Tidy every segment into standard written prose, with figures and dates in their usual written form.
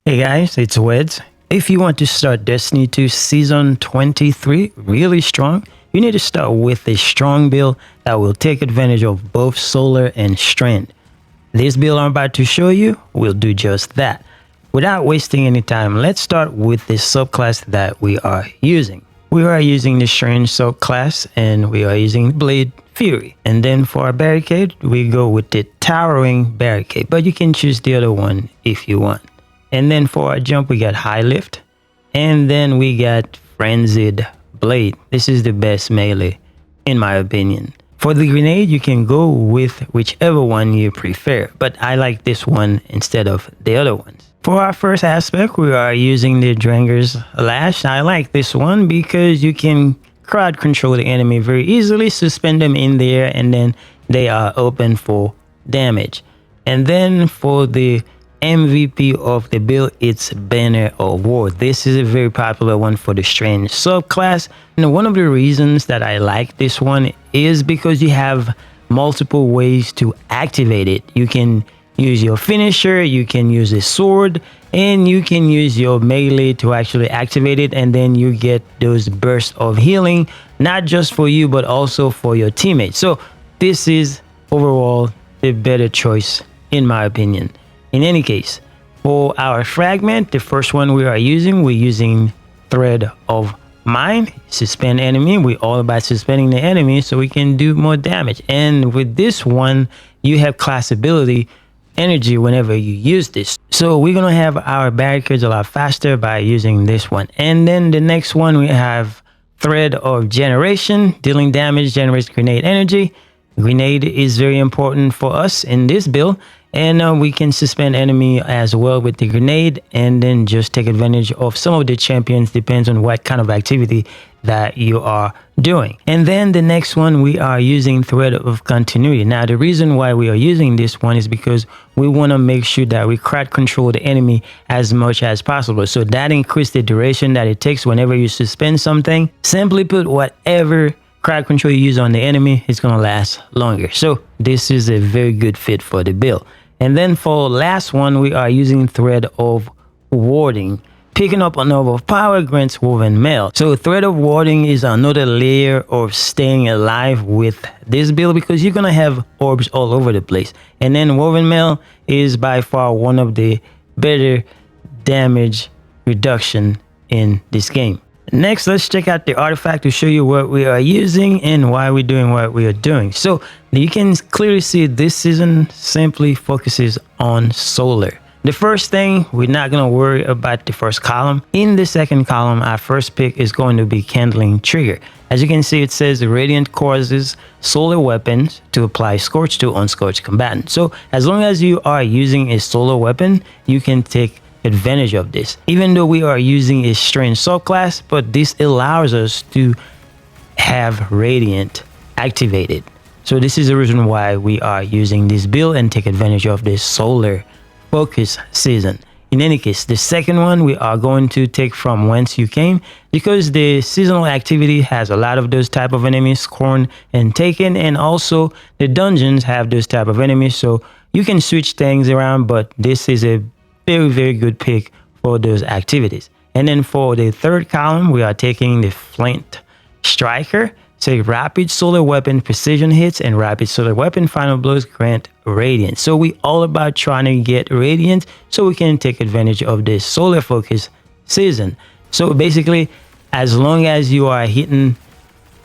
Hey guys, it's Weds. If you want to start Destiny 2 Season 23 really strong, you need to start with a strong build that will take advantage of both solar and strength. This build I'm about to show you will do just that. Without wasting any time, let's start with the subclass that we are using. We are using the Strength subclass and we are using Blade Fury. And then for our barricade, we go with the Towering Barricade, but you can choose the other one if you want. And then for our jump, we got High Lift. And then we got Frenzied Blade. This is the best melee, in my opinion. For the grenade, you can go with whichever one you prefer, but I like this one instead of the other ones. For our first aspect, we are using the Dranger's Lash. I like this one because you can crowd control the enemy very easily, suspend them in the air, and then they are open for damage. And then for the MVP of the build, it's Banner of War. This is a very popular one for the Strange subclass, and one of the reasons that I like this one is because you have multiple ways to activate it. You can use your finisher, you can use a sword, and you can use your melee to actually activate it, and then you get those bursts of healing, not just for you but also for your teammates. So this is overall the better choice in my opinion. In any case, for our fragment, the first one we're using Thread of Mind. Suspend enemy. We're all about suspending the enemy so we can do more damage. And with this one, you have class ability energy whenever you use this. So we're gonna have our barricades a lot faster by using this one. And then the next one we have Thread of Generation. Dealing damage generates grenade energy. Grenade is very important for us in this build, and we can suspend enemy as well with the grenade, and then just take advantage of some of the champions, depends on what kind of activity that you are doing. And then the next one we are using Thread of Continuity. Now the reason why we are using this one is because we want to make sure that we crowd control the enemy as much as possible, so that increases the duration that it takes whenever you suspend something. Simply put, whatever crowd control you use on the enemy is going to last longer. So this is a very good fit for the build. And then for last one, we are using Thread of Warding. Picking up an orb of power grants Woven Mail. So Thread of Warding is another layer of staying alive with this build because you're going to have orbs all over the place. And then Woven Mail is by far one of the better damage reduction in this game. Next, let's check out the artifact to show you what we are using and why we're doing what we are doing. So you can clearly see this season simply focuses on solar. The first thing, we're not going to worry about the first column. In the second column, our first pick is going to be Kindling Trigger. As you can see, it says Radiant causes solar weapons to apply Scorch to unscorched combatants. So as long as you are using a solar weapon, you can take advantage of this, even though we are using a Strange subclass, but this allows us to have Radiant activated. So this is the reason why we are using this build and take advantage of this solar focus season. In any case, the second one we are going to take From Whence You Came, because the seasonal activity has a lot of those type of enemies, Scorn and Taken, and also the dungeons have those type of enemies, so you can switch things around, but this is a very good pick for those activities. And then for the third column, we are taking the Flint Striker. So rapid solar weapon precision hits and rapid solar weapon final blows grant radiant. So we all about trying to get radiant so we can take advantage of this solar focus season. So basically, as long as you are hitting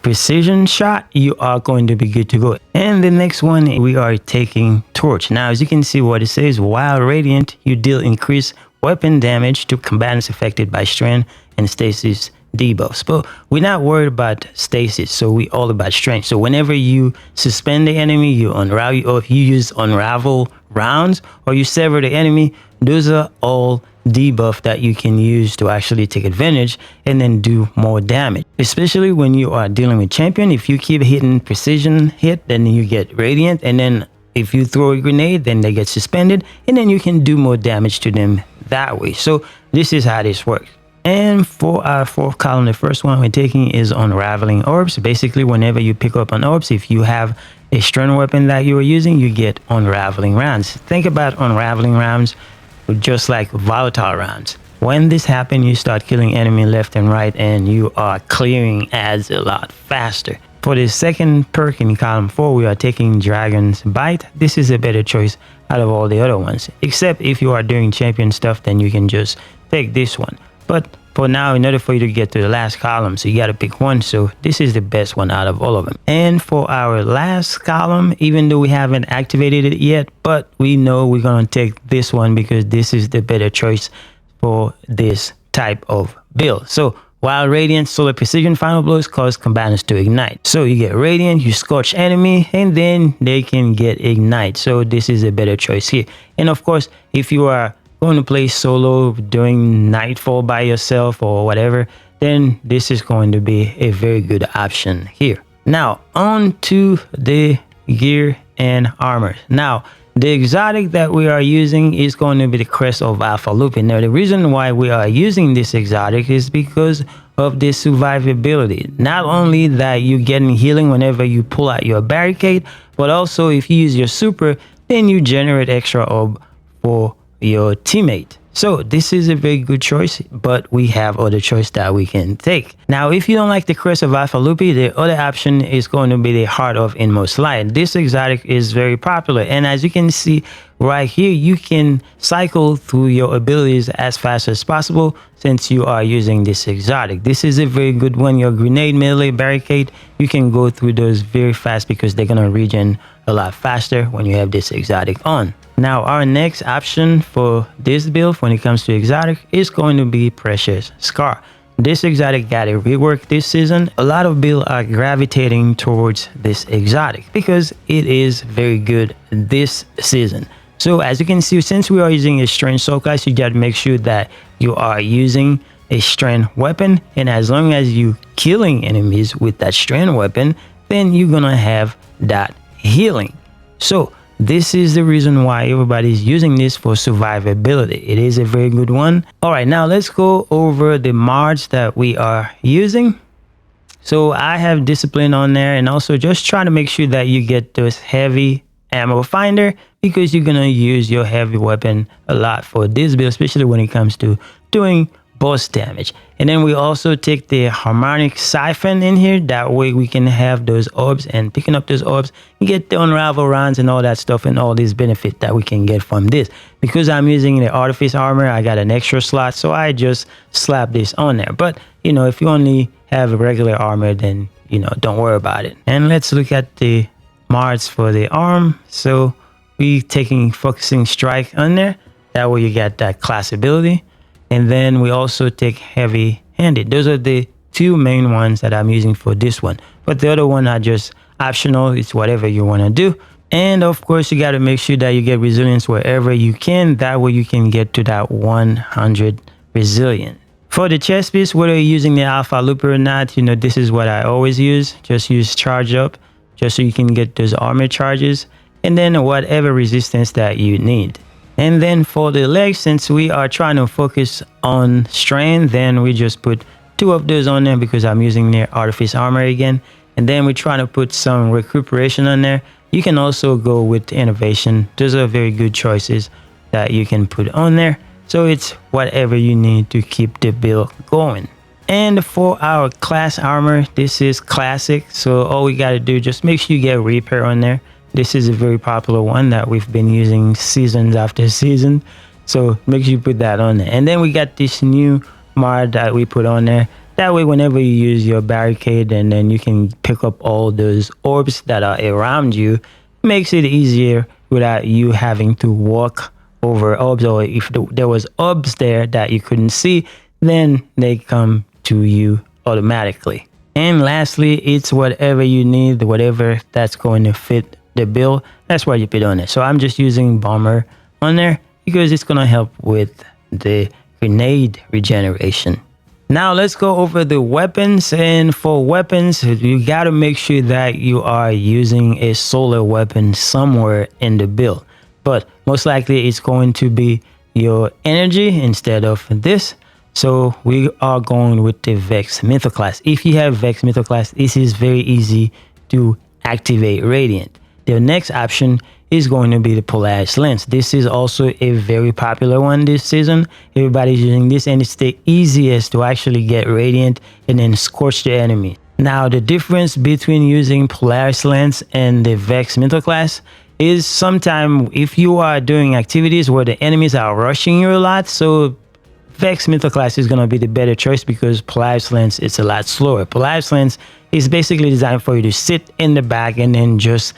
precision shot, you are going to be good to go. And the next one, we are taking Torch. Now as you can see what it says, while radiant, you deal increased weapon damage to combatants affected by strength and stasis debuffs, but we're not worried about stasis, so we all about strength. So whenever you suspend the enemy, you unravel, or if you use unravel rounds or you sever the enemy, those are all debuff that you can use to actually take advantage and then do more damage, especially when you are dealing with champion. If you keep hitting precision hit, then you get radiant, and then if you throw a grenade, then they get suspended, and then you can do more damage to them that way. So this is how this works. And for our fourth column, the first one we're taking is Unraveling Orbs. Basically, whenever you pick up an orbs, if you have a strength weapon that you are using, you get Unraveling Rounds. Think about Unraveling Rounds just like volatile rounds. When this happens, you start killing enemy left and right, and you are clearing ads a lot faster. For the second perk in column 4, we are taking Dragon's Bite. This is a better choice out of all the other ones, except if you are doing champion stuff, then you can just take this one. But for now, in order for you to get to the last column, so you got to pick one. So this is the best one out of all of them. And for our last column, even though we haven't activated it yet, but we know we're going to take this one because this is the better choice for this type of build. So while Radiant, Solar Precision Final Blows cause combatants to ignite. So you get Radiant, you scorch enemy, and then they can get Ignite. So this is a better choice here. And of course, if you are going to play solo, doing Nightfall by yourself or whatever, then this is going to be a very good option here. Now, on to the gear and armor. Now, the exotic that we are using is going to be the Crest of Alpha Lupin. Now, the reason why we are using this exotic is because of the survivability. Not only that you're getting healing whenever you pull out your barricade, but also if you use your super, then you generate extra orb for your teammate. So this is a very good choice, but we have other choice that we can take. Now, if you don't like the Crest of Alpha Lupi, the other option is going to be the Heart of Inmost Light. This exotic is very popular, and as you can see right here, you can cycle through your abilities as fast as possible since you are using this exotic. This is a very good one. Your grenade, melee, barricade, you can go through those very fast because they're gonna regen a lot faster when you have this exotic on. Now, our next option for this build when it comes to exotic is going to be Precious Scar. This exotic got a rework this season. A lot of builds are gravitating towards this exotic because it is very good this season. So as you can see, since we are using a strength subclass, you got to make sure that you are using a strength weapon, and as long as you killing enemies with that strength weapon, then you're gonna have that healing. So this is the reason why everybody's using this for survivability. It is a very good one. All right, now let's go over the mods that we are using. So I have Discipline on there, and also just try to make sure that you get those heavy ammo finder because you're gonna use your heavy weapon a lot for this build, especially when it comes to doing boss damage. And then we also take the harmonic siphon in here. That way we can have those orbs, and picking up those orbs, you get the unravel rounds and all that stuff and all these benefits that we can get from this. Because I'm using the artifice armor, I got an extra slot, so I just slap this on there. But you know, if you only have a regular armor, then you know, don't worry about it. And let's look at the mods for the arm. So we taking Focusing Strike on there. That way you get that class ability. And then we also take Heavy Handed. Those are the two main ones that I'm using for this one. But the other one are just optional. It's whatever you want to do. And of course, you got to make sure that you get resilience wherever you can. That way you can get to that 100 resilience. For the chest piece, whether you're using the Alpha Looper or not, you know, this is what I always use. Just use Charge Up, just so you can get those armor charges. And then whatever resistance that you need. And then for the legs, since we are trying to focus on strength, then we just put 2 of those on there because I'm using their artifice armor again. And then we're trying to put some recuperation on there. You can also go with innovation. Those are very good choices that you can put on there. So it's whatever you need to keep the build going. And for our class armor, this is classic. So all we got to do, just make sure you get repair on there. This is a very popular one that we've been using seasons after season. So make sure you put that on there. And then we got this new mod that we put on there. That way, whenever you use your barricade, and then you can pick up all those orbs that are around you, it makes it easier without you having to walk over orbs. Or if there was orbs there that you couldn't see, then they come to you automatically. And lastly, it's whatever you need, whatever that's going to fit the build, that's what you put on it. So I'm just using Bomber on there because it's gonna help with the grenade regeneration. Now let's go over the weapons. And for weapons, you got to make sure that you are using a solar weapon somewhere in the build, but most likely it's going to be your energy instead of this. So we are going with the Vex Mythoclast. If you have Vex Mythoclast, this is very easy to activate Radiant. The next option is going to be the Polaris lens. This is also a very popular one this season. Everybody's using this, and it's the easiest to actually get radiant and then scorch the enemy. Now, the difference between using Polaris lens and the Vex mental class is sometimes if you are doing activities where the enemies are rushing you a lot, so Vex mental class is going to be the better choice because Polaris lens is a lot slower. Polaris lens is basically designed for you to sit in the back and then just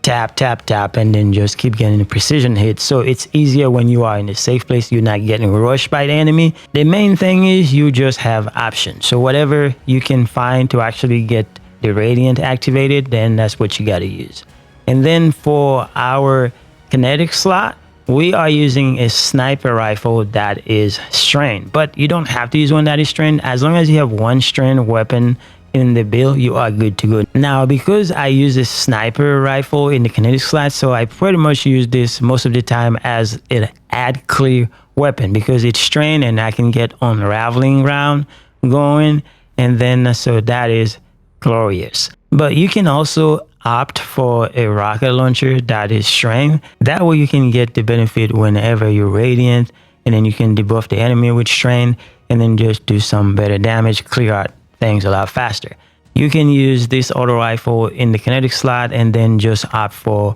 tap, tap, tap, and then just keep getting the precision hits. So it's easier when you are in a safe place. You're not getting rushed by the enemy. The main thing is you just have options. So whatever you can find to actually get the radiant activated, then that's what you got to use. And then for our kinetic slot, we are using a sniper rifle that is strained, but you don't have to use one that is strained. As long as you have one strained weapon in the build, you are good to go. Now, because I use a sniper rifle in the kinetic slot, so I pretty much use this most of the time as an add clear weapon because it's strained and I can get unraveling round going, and then so that is glorious. But you can also opt for a rocket launcher that is strained. That way you can get the benefit whenever you're radiant, and then you can debuff the enemy with strain and then just do some better damage, clear out things a lot faster. You can use this auto rifle in the kinetic slot and then just opt for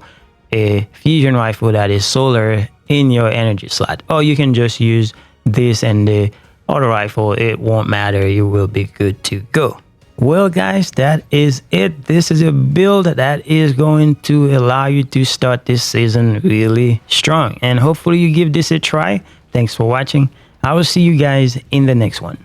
a fusion rifle that is solar in your energy slot. Or you can just use this and the auto rifle. It won't matter. You will be good to go. Well, guys, that is it. This is a build that is going to allow you to start this season really strong. And hopefully you give this a try. Thanks for watching. I will see you guys in the next one.